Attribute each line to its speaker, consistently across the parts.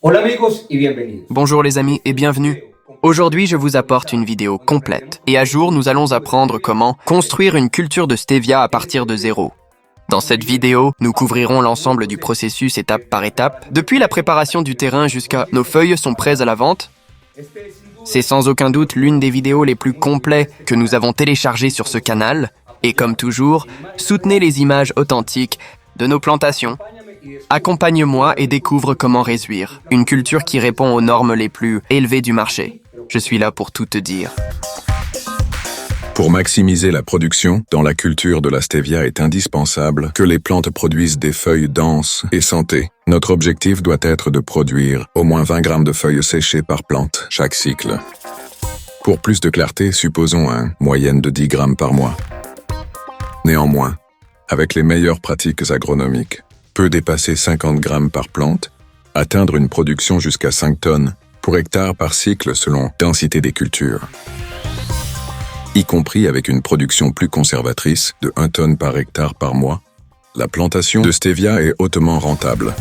Speaker 1: Hola amigos y bienvenidos.
Speaker 2: Bonjour les amis et bienvenue. Aujourd'hui, je vous apporte une vidéo complète. Et à jour, nous allons apprendre comment construire une culture de stevia à partir de zéro. Dans cette vidéo, nous couvrirons l'ensemble du processus étape par étape, depuis la préparation du terrain jusqu'à nos feuilles sont prêtes à la vente. C'est sans aucun doute l'une des vidéos les plus complètes que nous avons téléchargées sur ce canal. Et comme toujours, soutenez les images authentiques de nos plantations. Accompagne-moi et découvre comment réduire une culture qui répond aux normes les plus élevées du marché. Je suis là pour tout te dire.
Speaker 3: Pour maximiser la production, dans la culture de la stevia est indispensable que les plantes produisent des feuilles denses et santé. Notre objectif doit être de produire au moins 20 grammes de feuilles séchées par plante chaque cycle. Pour plus de clarté, supposons une moyenne de 10 grammes par mois. Néanmoins, avec les meilleures pratiques agronomiques, peut dépasser 50 grammes par plante, atteindre une production jusqu'à 5 tonnes pour hectare par cycle selon densité des cultures, y compris avec une production plus conservatrice de 1 tonne par hectare par mois. La plantation de stevia est hautement rentable.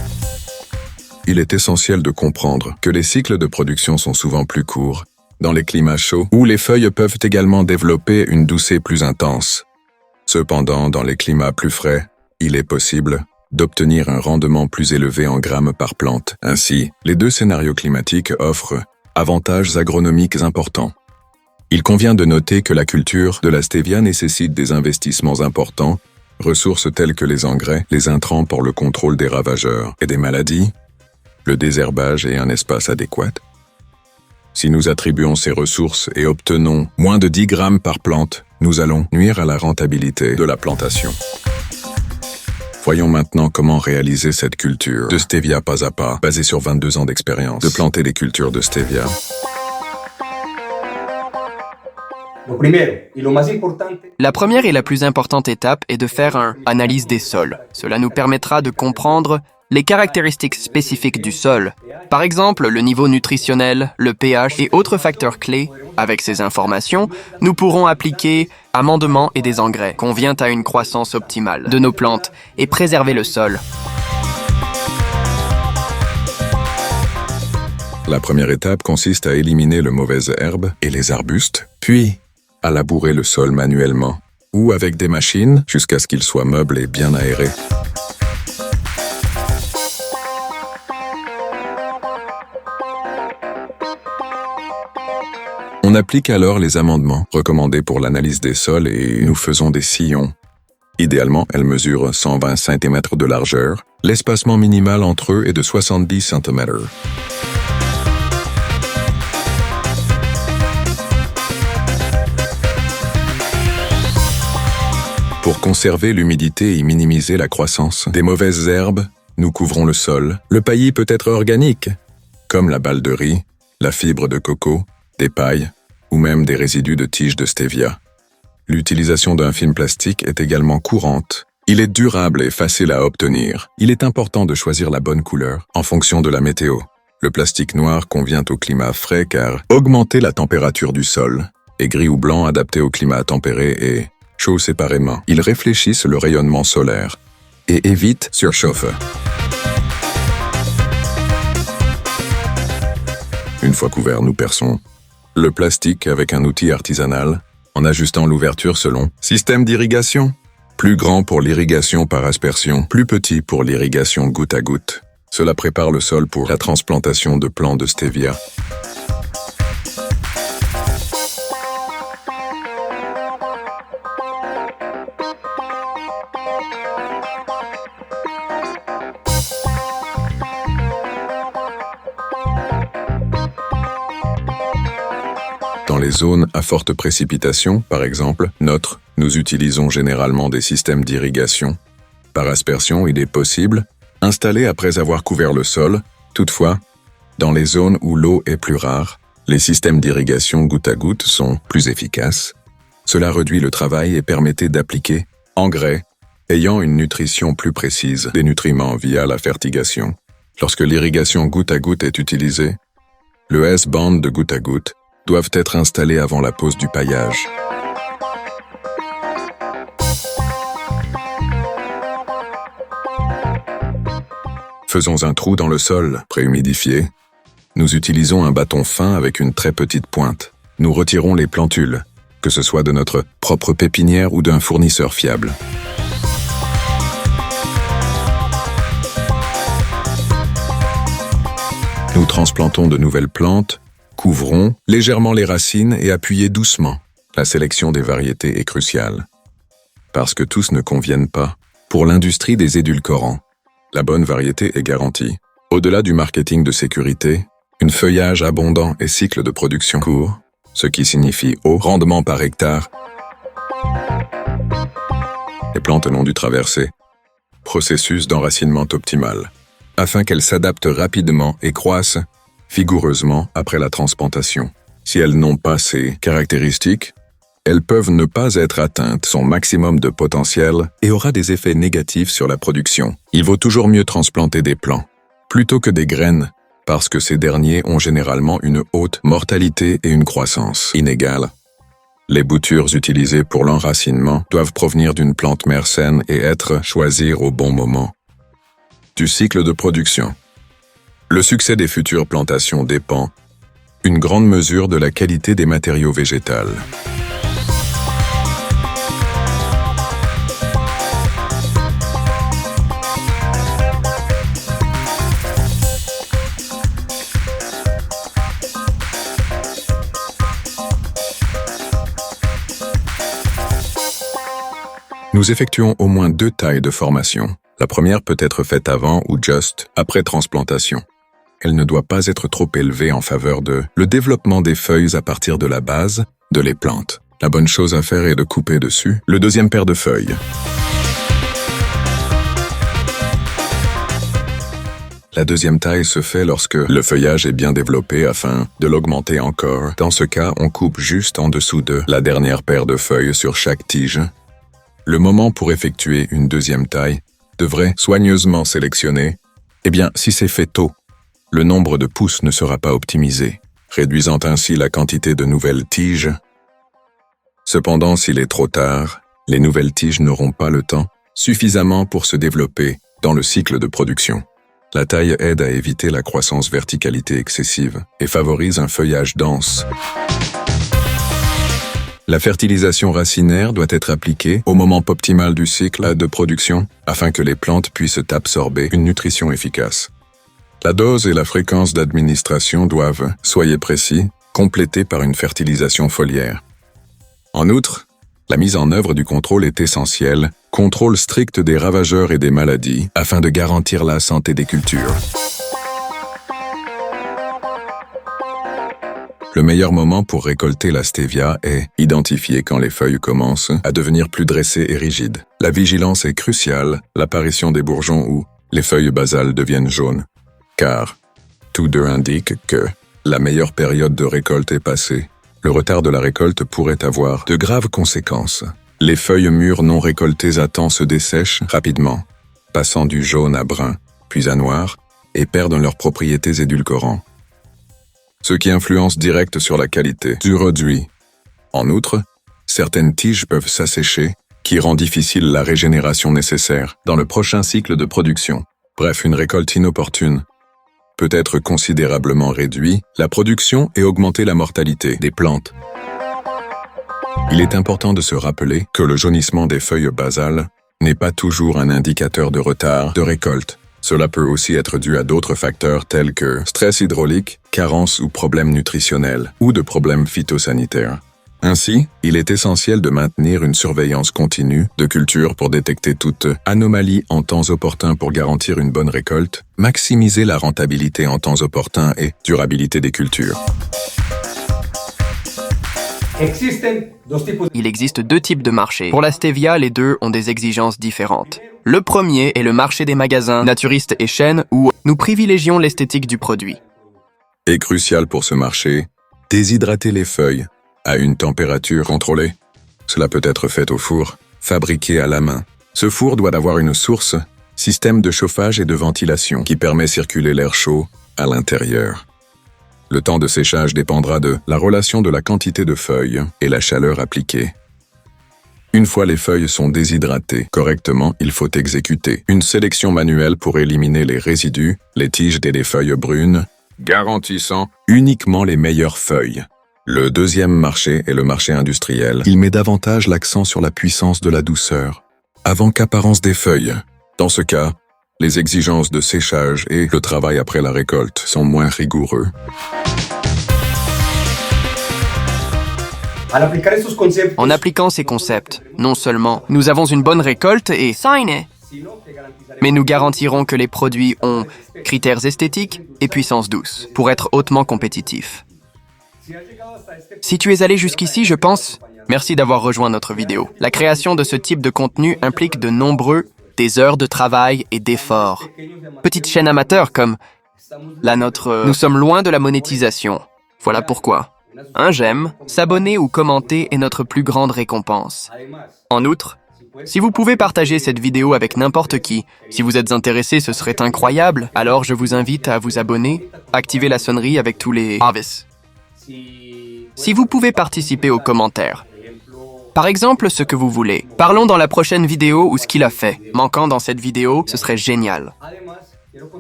Speaker 3: Il est essentiel de comprendre que les cycles de production sont souvent plus courts, dans les climats chauds, où les feuilles peuvent également développer une douceur plus intense. Cependant, dans les climats plus frais, il est possible d'obtenir un rendement plus élevé en grammes par plante. Ainsi, les deux scénarios climatiques offrent avantages agronomiques importants. Il convient de noter que la culture de la stevia nécessite des investissements importants, ressources telles que les engrais, les intrants pour le contrôle des ravageurs et des maladies, le désherbage et un espace adéquat. Si nous attribuons ces ressources et obtenons moins de 10 grammes par plante, nous allons nuire à la rentabilité de la plantation. Voyons maintenant comment réaliser cette culture de stevia pas à pas, basée sur 22 ans d'expérience de planter des cultures de stevia.
Speaker 2: La première et la plus importante étape est de faire une analyse des sols. Cela nous permettra de comprendre les caractéristiques spécifiques du sol. Par exemple, le niveau nutritionnel, le pH et autres facteurs clés. Avec ces informations, nous pourrons appliquer amendements et des engrais convient à une croissance optimale de nos plantes et préserver le sol.
Speaker 3: La première étape consiste à éliminer les mauvaises herbes et les arbustes, puis à labourer le sol manuellement ou avec des machines jusqu'à ce qu'il soit meuble et bien aéré. On applique alors les amendements recommandés pour l'analyse des sols et nous faisons des sillons. Idéalement, elles mesurent 120 cm de largeur. L'espacement minimal entre eux est de 70 cm. Pour conserver l'humidité et minimiser la croissance des mauvaises herbes, nous couvrons le sol. Le paillis peut être organique, comme la balle de riz, la fibre de coco, des pailles ou même des résidus de tiges de stevia. L'utilisation d'un film plastique est également courante. Il est durable et facile à obtenir. Il est important de choisir la bonne couleur en fonction de la météo. Le plastique noir convient au climat frais car augmenter la température du sol, et gris ou blanc adapté au climat tempéré et chaud séparément. Ils réfléchissent le rayonnement solaire et évitent surchauffe. Une fois couvert, nous perçons le plastique avec un outil artisanal en ajustant l'ouverture selon système d'irrigation. Plus grand pour l'irrigation par aspersion, plus petit pour l'irrigation goutte à goutte. Cela prépare le sol pour la transplantation de plants de stevia. Dans les zones à forte précipitation, par exemple, nous utilisons généralement des systèmes d'irrigation. Par aspersion, il est possible, installé après avoir couvert le sol. Toutefois, dans les zones où l'eau est plus rare, les systèmes d'irrigation goutte à goutte sont plus efficaces. Cela réduit le travail et permettait d'appliquer engrais ayant une nutrition plus précise des nutriments via la fertigation. Lorsque l'irrigation goutte à goutte est utilisée, le S-band de goutte à goutte doivent être installés avant la pose du paillage. Faisons un trou dans le sol, préhumidifié. Nous utilisons un bâton fin avec une très petite pointe. Nous retirons les plantules, que ce soit de notre propre pépinière ou d'un fournisseur fiable. Nous transplantons de nouvelles plantes, couvrons légèrement les racines et appuyez doucement. La sélection des variétés est cruciale. Parce que tous ne conviennent pas. Pour l'industrie des édulcorants, la bonne variété est garantie. Au-delà du marketing de sécurité, un feuillage abondant et cycle de production court, ce qui signifie haut rendement par hectare. Les plantes n'ont dû traverser processus d'enracinement optimal, afin qu'elles s'adaptent rapidement et croissent vigoureusement après la transplantation. Si elles n'ont pas ces caractéristiques, elles peuvent ne pas être atteintes son maximum de potentiel et aura des effets négatifs sur la production. Il vaut toujours mieux transplanter des plants, plutôt que des graines, parce que ces derniers ont généralement une haute mortalité et une croissance inégale. Les boutures utilisées pour l'enracinement doivent provenir d'une plante mère saine et être choisies au bon moment. Du cycle de production. Le succès des futures plantations dépend, une grande mesure, de la qualité des matériaux végétaux. Nous effectuons au moins 2 tailles de formation. La première peut être faite avant ou juste après transplantation. Elle ne doit pas être trop élevée en faveur de le développement des feuilles à partir de la base de les plantes. La bonne chose à faire est de couper dessus le deuxième paire de feuilles. La deuxième taille se fait lorsque le feuillage est bien développé afin de l'augmenter encore. Dans ce cas, on coupe juste en dessous de la dernière paire de feuilles sur chaque tige. Le moment pour effectuer une deuxième taille devrait soigneusement sélectionner. Eh bien, si c'est fait tôt, le nombre de pousses ne sera pas optimisé, réduisant ainsi la quantité de nouvelles tiges. Cependant, s'il est trop tard, les nouvelles tiges n'auront pas le temps suffisamment pour se développer dans le cycle de production. La taille aide à éviter la croissance verticalité excessive et favorise un feuillage dense. La fertilisation racinaire doit être appliquée au moment optimal du cycle de production afin que les plantes puissent absorber une nutrition efficace. La dose et la fréquence d'administration doivent, soyez précis, complétées par une fertilisation foliaire. En outre, la mise en œuvre du contrôle est essentielle, contrôle strict des ravageurs et des maladies afin de garantir la santé des cultures. Le meilleur moment pour récolter la stevia est identifié quand les feuilles commencent à devenir plus dressées et rigides. La vigilance est cruciale, l'apparition des bourgeons ou les feuilles basales deviennent jaunes. Car tous deux indiquent que la meilleure période de récolte est passée. Le retard de la récolte pourrait avoir de graves conséquences. Les feuilles mûres non récoltées à temps se dessèchent rapidement, passant du jaune à brun, puis à noir, et perdent leurs propriétés édulcorantes, ce qui influence direct sur la qualité du produit. En outre, certaines tiges peuvent s'assécher, qui rend difficile la régénération nécessaire dans le prochain cycle de production. Bref, une récolte inopportune peut être considérablement réduite la production et augmenter la mortalité des plantes. Il est important de se rappeler que le jaunissement des feuilles basales n'est pas toujours un indicateur de retard de récolte. Cela peut aussi être dû à d'autres facteurs tels que stress hydraulique, carence ou problèmes nutritionnels, ou de problèmes phytosanitaires. Ainsi, il est essentiel de maintenir une surveillance continue de culture pour détecter toute anomalie en temps opportun pour garantir une bonne récolte, maximiser la rentabilité en temps opportun et durabilité des cultures.
Speaker 2: Il existe 2 types de marchés. Pour la stevia, les deux ont des exigences différentes. Le premier est le marché des magasins, naturistes et chaînes où nous privilégions l'esthétique du produit.
Speaker 3: Est crucial pour ce marché, déshydrater les feuilles à une température contrôlée. Cela peut être fait au four, fabriqué à la main. Ce four doit avoir une source, système de chauffage et de ventilation qui permet circuler l'air chaud à l'intérieur. Le temps de séchage dépendra de la relation de la quantité de feuilles et la chaleur appliquée. Une fois les feuilles sont déshydratées correctement, il faut exécuter une sélection manuelle pour éliminer les résidus, les tiges et les feuilles brunes, garantissant uniquement les meilleures feuilles. Le deuxième marché est le marché industriel. Il met davantage l'accent sur la puissance de la douceur, avant qu'apparence des feuilles. Dans ce cas, les exigences de séchage et le travail après la récolte sont moins rigoureux.
Speaker 2: En appliquant ces concepts, non seulement nous avons une bonne récolte et mais nous garantirons que les produits ont critères esthétiques et puissance douce pour être hautement compétitifs. Si tu es allé jusqu'ici, je pense, merci d'avoir rejoint notre vidéo. La création de ce type de contenu implique des heures de travail et d'efforts. Petite chaîne amateur comme la nôtre, nous sommes loin de la monétisation. Voilà pourquoi un j'aime, s'abonner ou commenter est notre plus grande récompense. En outre, si vous pouvez partager cette vidéo avec n'importe qui, si vous êtes intéressé, ce serait incroyable. Alors je vous invite à vous abonner, activer la sonnerie avec tous les avis. Si vous pouvez participer aux commentaires, par exemple ce que vous voulez. Parlons dans la prochaine vidéo ou ce qu'il a fait. Manquant dans cette vidéo, ce serait génial.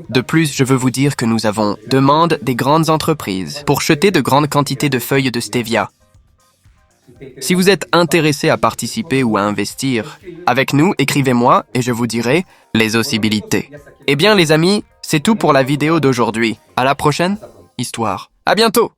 Speaker 2: De plus, je veux vous dire que nous avons demande des grandes entreprises pour jeter de grandes quantités de feuilles de stevia. Si vous êtes intéressé à participer ou à investir avec nous, écrivez-moi et je vous dirai les possibilités. Eh bien les amis, c'est tout pour la vidéo d'aujourd'hui. À la prochaine histoire. À bientôt!